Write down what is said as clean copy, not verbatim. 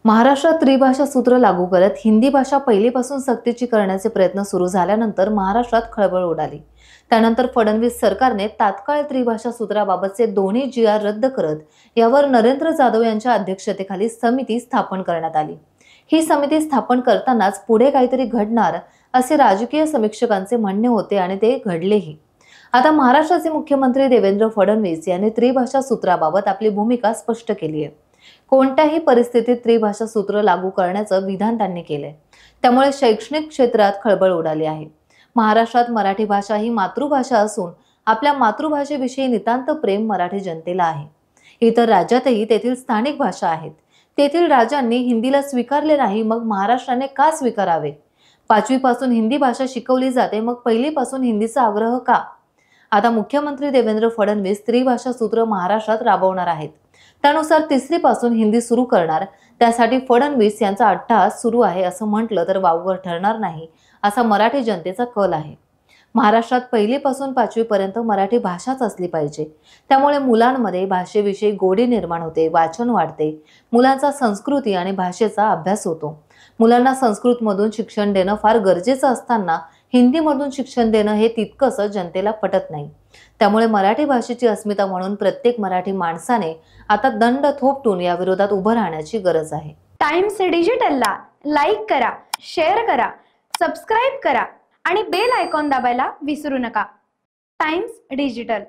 महाराष्ट्रात त्रिभाषा सूत्र लागू करत हिंदी भाषा पहिलीपासून सक्तीची करण्याचे प्रयत्न सुरू झाल्यानंतर महाराष्ट्रात खळबळ उडाली। त्यानंतर फडणवीस सरकारने तात्काळ त्रिभाषा सूत्राबाबतचे दोन्ही जी.आर. रद्द करत यावर नरेंद्र जाधव यांच्या अध्यक्षतेखाली समिती स्थापन करण्यात आली। ही समिती स्थापन करतानाच पुढे काहीतरी घडणार असे राजकीय समीक्षकांचे म्हणणे होते आणि ते घडलेही। आता महाराष्ट्राचे मुख्यमंत्री देवेंद्र फडणवीस यांनी त्रिभाषा सूत्राबाबत आपली भूमिका स्पष्ट केली आहे। कोणत्याही परिस्थितीत त्रिभाषा सूत्र लागू करण्याचं विधान त्यांनी केलंय। त्यामुळे शैक्षणिक क्षेत्रात खळबळ उडाली आहे। महाराष्ट्रात मराठी भाषा ही मातृभाषा असून आपल्या मातृभाषेविषयी नितांत प्रेम मराठी जनतेला आहे। इतर राज्यातही तेथील स्थानिक भाषा आहेत। तेथील राजांनी हिंदीला स्वीकारले नाही, मग महाराष्ट्राने का स्वीकारावे? 5वी पासून हिंदी भाषा शिकवली जाते, मग पहिलीपासून हिंदीचा आग्रह का? आता मुख्यमंत्री देवेंद्र फडणवीस त्रिभाषा सूत्र महाराष्ट्रात राबवणार आहेत। त्यानुसार 3री पासून हिंदी सुरू करणार। त्यासाठी फडणवीस यांचा अट्टहास सुरू आहे असं म्हटलं तर वावगं ठरणार नाही, असा मराठी जनतेचा कल आहे। महाराष्ट्रात 1ली पासून 5वी पर्यंत मराठी भाषाच असली पाहिजे। त्यामुळे मुलांमध्ये भाषेविषयी गोडी निर्माण होते, वाचन वाढते, मुलांचा संस्कृती आणि भाषेचा अभ्यास होतो। मुलांना संस्कृतमधून शिक्षण देणं फार गरजेचं असताना हिंदीमधून शिक्षण देणं हे तितकंसं जनतेला पटत नाही। त्यामुळे मराठी भाषेची अस्मिता म्हणून प्रत्येक मराठी माणसाने आता दंड थोपटून या विरोधात उभं राहण्याची गरज आहे। टाइम्स डिजिटलला लाईक करा, शेअर करा, सबस्क्राईब करा आणि बेल आयकॉन दाबायला विसरू नका। Times digital.